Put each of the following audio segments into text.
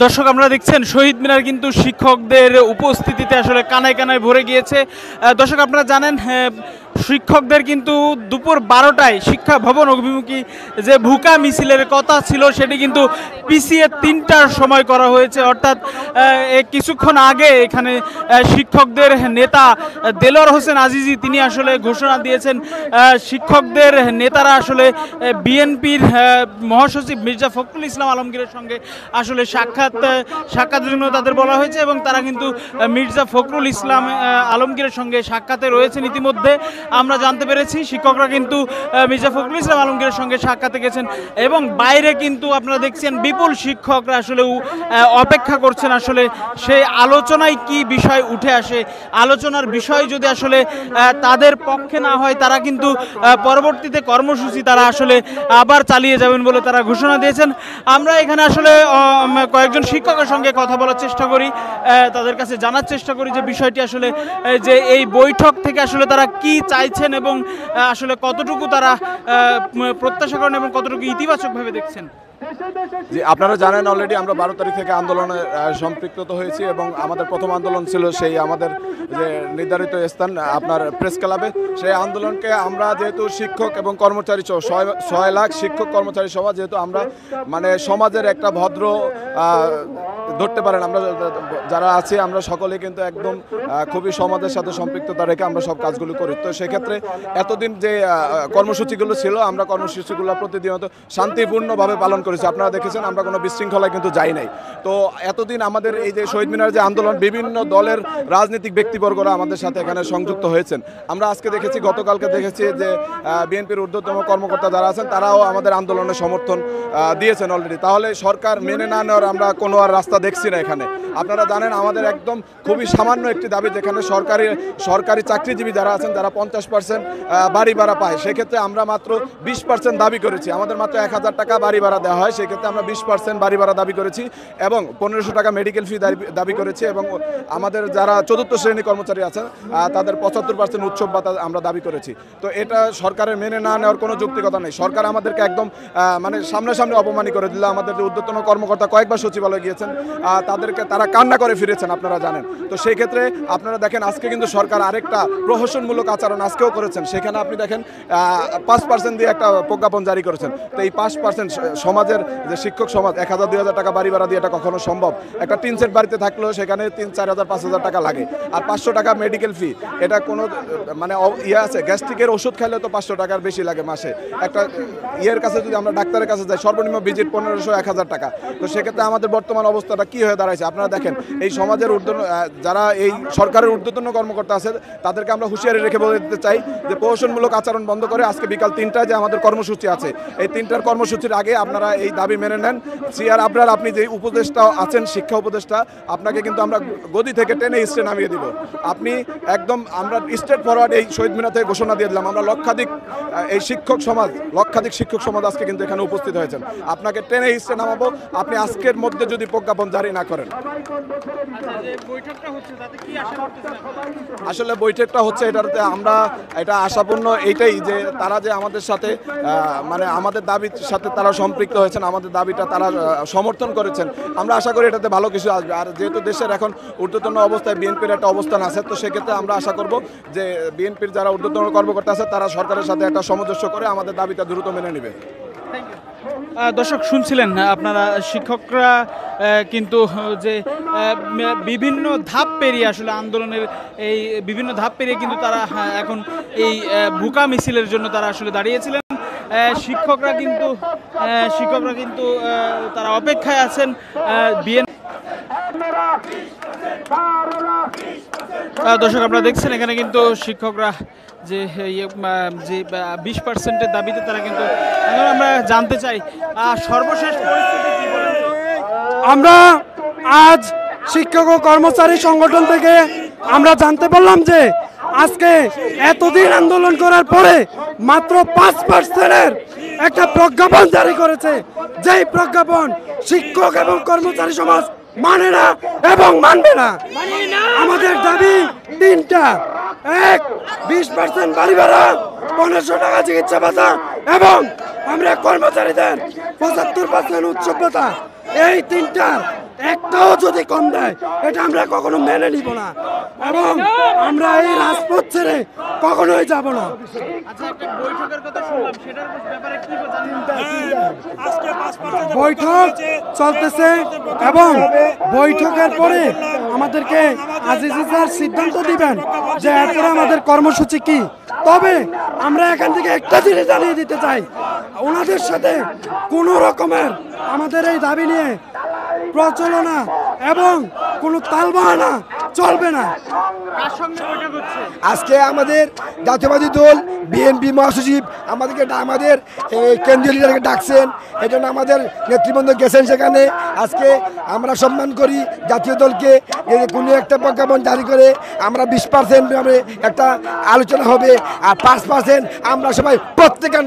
দর্শক আপনারা দেখছেন শহীদ মিনার কিন্তু শিক্ষকদের উপস্থিতিতে আসলে কানায় কানায় ভরে গিয়েছে। দর্শক আপনারা জানেন শিক্ষকদের কিন্তু দুপুর 12টায় শিক্ষা ভবন অভিমুখী যে ভুকা মিছিলের কথা ছিল সেটি কিন্তু পিছিয়ে 3টার সময় করা হয়েছে। অর্থাৎ কিছুক্ষণ আগে এখানে শিক্ষকদের নেতা দেলোয়ার হোসেন আজিজি তিনি আসলে ঘোষণা দিয়েছেন শিক্ষকদের নেতারা আসলে বিএনপির মহাসচিব মির্জা ফখরুল ইসলাম আলমগীরের সঙ্গে আসলে সাক্ষাতের জন্য তাদের বলা হয়েছে এবং তারা কিন্তু মির্জা ফখরুল ইসলাম আলমগীরের সঙ্গে সাক্ষাতে রয়েছেন। ইতিমধ্যে আমরা জানতে পেরেছি শিক্ষকরা কিন্তু মির্জা ফখরুল ইসলাম আলমগীরের সঙ্গে সাক্ষাতে গেছেন এবং বাইরে কিন্তু আপনারা দেখছেন বিপুল শিক্ষকরা আসলে অপেক্ষা করছেন আসলে সেই আলোচনায় কি বিষয় উঠে আসে। আলোচনার বিষয় যদি আসলে তাদের পক্ষে না হয় তারা কিন্তু পরবর্তীতে কর্মসূচি তারা আসলে আবার চালিয়ে যাবেন বলে তারা ঘোষণা দিয়েছেন। আমরা এখানে আসলে কয়েকজন শিক্ষকের সঙ্গে কথা বলার চেষ্টা করি, তাদের কাছে জানার চেষ্টা করি যে বিষয়টি আসলে যে এই বৈঠক থেকে আসলে তারা কি চাইছেন এবং আসলে কতটুকু তারা প্রত্যাশা করেন এবং কতটুকু ইতিবাচকভাবে দেখছেন। জি, আপনারা জানেন অলরেডি আমরা 12 তারিখ থেকে আন্দোলনে সম্পৃক্ত হয়েছি এবং আমাদের প্রথম আন্দোলন ছিল সেই আমাদের যে নির্ধারিত স্থান আপনার প্রেস ক্লাবে। সেই আন্দোলনকে আমরা যেহেতু শিক্ষক এবং কর্মচারী 6 লাখ শিক্ষক কর্মচারী সভা, যেহেতু আমরা মানে সমাজের একটা ভদ্র ধরতে পারেন আমরা যারা আছি আমরা সকলে কিন্তু একদম খুবই সমাজের সাথে সম্পৃক্ততা রেখে আমরা সব কাজগুলো করি। তো সেক্ষেত্রে এতদিন যে কর্মসূচিগুলো ছিল আমরা কর্মসূচিগুলো প্রতিনিয়ত শান্তিপূর্ণভাবে পালন করেছি। আপনারা দেখেছেন আমরা কোনো বিশৃঙ্খলায় কিন্তু যাই নাই। তো এতদিন আমাদের এই যে শহীদ মিনার যে আন্দোলন বিভিন্ন দলের রাজনৈতিক ব্যক্তিবর্গরা আমাদের সাথে এখানে সংযুক্ত হয়েছেন। আমরা আজকে দেখেছি, গতকালকে দেখেছি যে বিএনপির ঊর্ধ্বতম কর্মকর্তা যারা আছেন তারাও আমাদের আন্দোলনে সমর্থন দিয়েছেন অলরেডি। তাহলে সরকার মেনে না নেওয়ার আমরা কোনো আর রাস্তা দেখছি না এখানে। আপনারা জানেন আমাদের একদম খুবই সামান্য একটি দাবি, যেখানে সরকারি চাকরিজীবী যারা আছেন যারা 50% বাড়ি ভাড়া পায়, সেক্ষেত্রে আমরা মাত্র 20% দাবি করেছি। আমাদের মাত্র 1000 টাকা বাড়ি ভাড়া দেওয়া হয়, সেক্ষেত্রে আমরা 20% বাড়ি ভাড়া দাবি করেছি এবং 1500 টাকা মেডিকেল ফি দাবি করেছি এবং আমাদের যারা চতুর্থ শ্রেণী কর্মচারী আছেন তাদের 75% উৎসব ভাতা আমরা দাবি করেছি। তো এটা সরকারের মেনে না নেওয়ার কোনো যৌক্তিকতা নেই। সরকার আমাদেরকে একদম মানে সামনাসামনি অপমানি করে দিল। আমাদের যে ঊর্ধ্বতন কর্মকর্তা কয়েকবার সচিবালয়ে গিয়েছেন, তারা কান্না করে ফিরেছেন, আপনারা জানেন। তো সেই ক্ষেত্রে আপনারা দেখেন আজকে কিন্তু সরকার আরেকটা প্রহসনমূলক আচরণ আজকেও করেছেন। সেখানে আপনি দেখেন 5% দিয়ে একটা প্রজ্ঞাপন জারি করেছেন। তো এই 5% সমাজের যে শিক্ষক সমাজ 1000-2000 টাকা বাড়ি ভাড়া দিয়ে এটা কখনো সম্ভব? একটা টিন সেট বাড়িতে থাকলেও সেখানে 3-4,000-5,000 টাকা লাগে, আর 500 টাকা মেডিকেল ফি, এটা কোনো মানে ইয়ে আছে? গ্যাস্ট্রিকের ওষুধ খাইলে তো 500 টাকার বেশি লাগে মাসে। একটা ইয়ের কাছে যদি আমরা ডাক্তারের কাছে যাই সর্বনিম্ন ভিজিট 1500-1000 টাকা। তো সেক্ষেত্রে আমাদের বর্তমান অবস্থাটা কি হয়ে দাঁড়াইছে আপনারা দেখেন। এই সমাজের যারা এই সরকারের ঊর্ধ্বতন কর্মকর্তা আছে তাদেরকে আমরা হুঁশিয়ারি রেখে বলে দিতে চাই যে প্রহসনমূলক আচরণ বন্ধ করে আজকে বিকাল 3টায় যে আমাদের কর্মসূচি আছে, এই 3টার কর্মসূচির আগে আপনারা এই দাবি মেনে নেন। সিআর আবরার, আপনি যে উপদেষ্টা আছেন শিক্ষা উপদেষ্টা, আপনাকে কিন্তু আমরা গদি থেকে টেনে স্টে নামিয়ে দিব। আপনি একদম আমরা স্টেট ফরওয়ার্ড এই শহীদ মিনার থেকে ঘোষণা দিয়ে দিলাম। আমরা লক্ষাধিক শিক্ষক সমাজ আজকে কিন্তু এখানে উপস্থিত হয়েছেন। আপনাকে টেনে স্টে নামাবো আপনি আজকের মধ্যে যদি প্রজ্ঞাপন জারি না করেন। আসলে বৈঠকটা হচ্ছে এটাতে আমরা এটা আশাপূর্ণ এইটাই যে তারা যে আমাদের সাথে মানে আমাদের দাবির সাথে তারা সম্পৃক্ত হয়েছেন, আমাদের দাবিটা তারা সমর্থন করেছেন। আমরা আশা করি এটাতে ভালো কিছু আসবে। আর যেহেতু দেশের এখন ঊর্ধ্বতন অবস্থায় বিএনপির একটা অবস্থান আছে, তো সেক্ষেত্রে আমরা আশা করব যে বিএনপির যারা ঊর্ধ্বতন কর্মকর্তা আছে তারা সরকারের সাথে একটা সামঞ্জস্য করে আমাদের দাবিটা দ্রুত মেনে নেবে। দর্শক শুনছিলেন আপনারা শিক্ষকরা কিন্তু যে বিভিন্ন ধাপ পেরিয়ে আসলে আন্দোলনের এই বিভিন্ন ধাপ পেরিয়ে কিন্তু তারা এখন এই ভুকা মিছিলের জন্য তারা আসলে দাঁড়িয়েছিলেন। শিক্ষকরা কিন্তু তারা অপেক্ষায় আছেন দর্শক আপনারা দেখছেন এখানে কিন্তু শিক্ষকরা যে 20%-এর দাবিতে তারা কিন্তু আমরা জানতে চাই সর্বশেষ পরিস্থিতি কি বলেন। আমরা আজ শিক্ষক ও কর্মচারী সংগঠন থেকে আমরা জানতে পারলাম যে আজকে এতদিন আন্দোলন করার পরে মাত্র 5%-এর একটা প্রজ্ঞাপন জারি করেছে। যেই প্রজ্ঞাপন শিক্ষক এবং কর্মচারী সমাজ মানে না এবং মানবে না। আমাদের দাবি 3টা: 1, 20% বাড়ি ভাড়া, 1500 টাকা চিকিৎসা ভাতা এবং আমরা কর্মচারীদের 75% উৎসব ভাতা। এই 3টার একটাও যদি কম দেয় এটা আমরা কখনো মেনে নিব না এবং আমরা এই রাজপথ ছেড়ে কখনোই যাব না। আচ্ছা, একটা বৈঠকের কথা শুনলাম, সেটার ব্যাপারে কি জানেন? বৈঠক চলতেছে এবং বৈঠকের পরে আমাদেরকে আজিজ স্যার সিদ্ধান্ত দিবেন যে এরপরে আমাদের কর্মসূচি কি। তবে আমরা এখান থেকে একটা জিনিস জানিয়ে দিতে চাই, ওনাদের সাথে কোনো রকমের আমাদের এই দাবি নিয়ে প্রচলনা এবং কোনো তালবাহানা চলবে না। কার সঙ্গে বৈঠক হচ্ছে? আজকে আমাদের জাতীয়বাদী দল বিএনপি মহাসচিব আমাদের কেন্দ্রীয় লিডারকে ডাকছেন, এই জন্য আমাদের নেতৃবৃন্দ গেছেন সেখানে। আজকে আমরা সম্মান করি জাতীয় দলকে, কোনো একটা প্রজ্ঞাপন জারি করে আমরা 20% একটা আলোচনা হবে, আর 5% আমরা সবাই প্রত্যেকান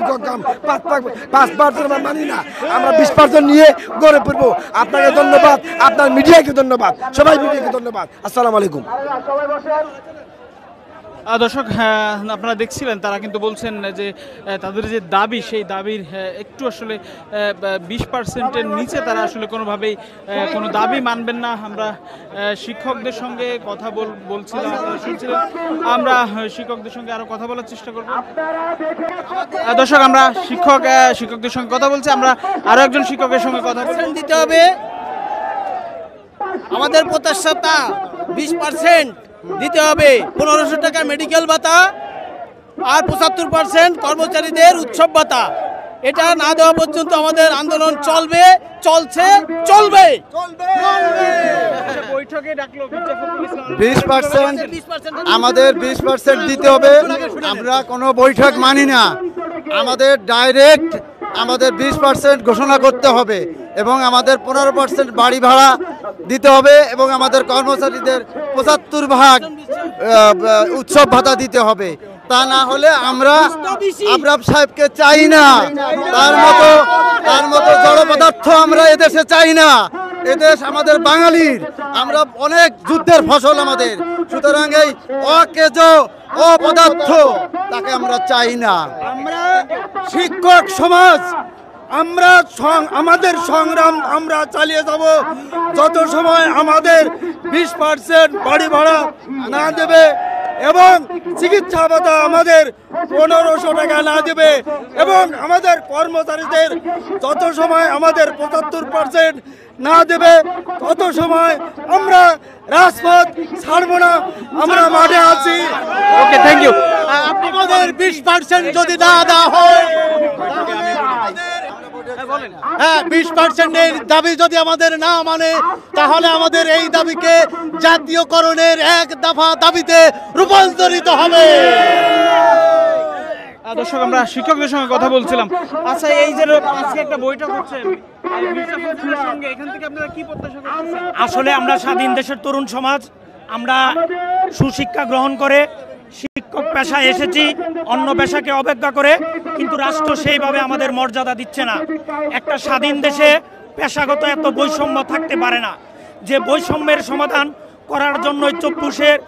5% আমরা মানি না, আমরা 20% নিয়ে গড়ে পড়বো। আপনাকে ধন্যবাদ, আপনার মিডিয়াকে ধন্যবাদ, সবাই মিডিয়াকে ধন্যবাদ। আসসালামু আলাইকুম। দর্শক, আপনারা দেখছিলেন তারা কিন্তু বলছেন যে তাদের যে দাবি, সেই দাবির একটু আসলে 20%-এর নিচে তারা আসলে কোনোভাবেই কোনো দাবি মানবেন না। আমরা শিক্ষকদের সঙ্গে কথা বলছিলাম, আপনারা শুনছিলেন। আমরা শিক্ষকদের সঙ্গে আরো কথা বলার চেষ্টা করব। দর্শক, আমরা শিক্ষকদের সঙ্গে কথা বলছি, আমরা আরো একজন শিক্ষকের সঙ্গে কথা দিতে হবে। আমাদের প্রত্যাশা 20% দিতে হবে, 1500 টাকা মেডিকেল ভাতা আর 75% কর্মচারীদের উৎসব ভাতা। এটা না দেওয়া পর্যন্ত আমাদের আন্দোলন চলবে, চলবে। বৈঠকে ডাকলো 20% আমাদের 20% দিতে হবে। আমরা কোনো বৈঠক মানি না, আমাদের ডাইরেক্ট আমাদের 20% ঘোষণা করতে হবে এবং আমাদের 15% বাড়ি ভাড়া দিতে হবে এবং আমাদের কর্মচারীদের 75% উৎসব ভাতা দিতে হবে। তা না হলে আমরা আবরাব সাহেবকে চাই না, তার মতো জড় পদার্থ আমরা এদেশে চাই না। এদেশ আমাদের বাঙালির, আমরা অনেক যুদ্ধের ফসল আমাদের, সুতরাং এই অপদার্থ তাকে আমরা চাই না। আমরা শিক্ষক সমাজ আমাদের সংগ্রাম আমরা চালিয়ে যাব যত সময় আমাদের 20% বাড়ি ভাড়া না দেবে এবং চিকিৎসা ভাতা আমাদের 1500 টাকা না দেবে এবং আমাদের কর্মচারীদের যত সময় আমাদের 75% না দেবে তত সময় আমরা রাজপথ ছাড়ব না, আমরা মাঠে আছি। ওকে, থ্যাংক ইউ। আমাদের 20% যদি না দেওয়া হয়, হ্যাঁ 20%-এর দাবি যদি আমাদের না মানে, তাহলে আমাদের এই দাবিকে জাতীয়করণের এক দফা দাবিতে রূপান্তরিত হবে। দর্শক, আমরা শিক্ষকদের সঙ্গে কথা বলছিলাম। আচ্ছা, এই যে আজকে একটা বৈঠক হচ্ছে, এখান থেকে আপনারা কি প্রত্যাশা করছেন? আসলে আমরা স্বাধীন দেশের তরুণ সমাজ, আমরা সুশিক্ষা গ্রহণ করে শিক্ষক পেশায় এসেছি, অন্য পেশাকে অবজ্ঞা করে, কিন্তু রাষ্ট্র সেইভাবে আমাদের মর্যাদা দিচ্ছে না। একটা স্বাধীন দেশে পেশাগত এত বৈষম্য থাকতে পারে না। যে বৈষম্যের সমাধান করার জন্য 24-এর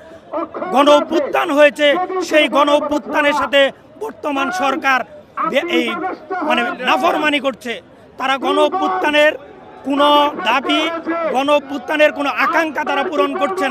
গণ অভ্যুত্থান হয়েছে, সেই গণ অভ্যুত্থানের সাথে বর্তমান সরকার এই নাফরমানি করছে। তারা গণ অভ্যুত্থানের কোনো দাবি, গণ অভ্যুত্থানের কোনো আকাঙ্ক্ষা তারা পূরণ করছে না।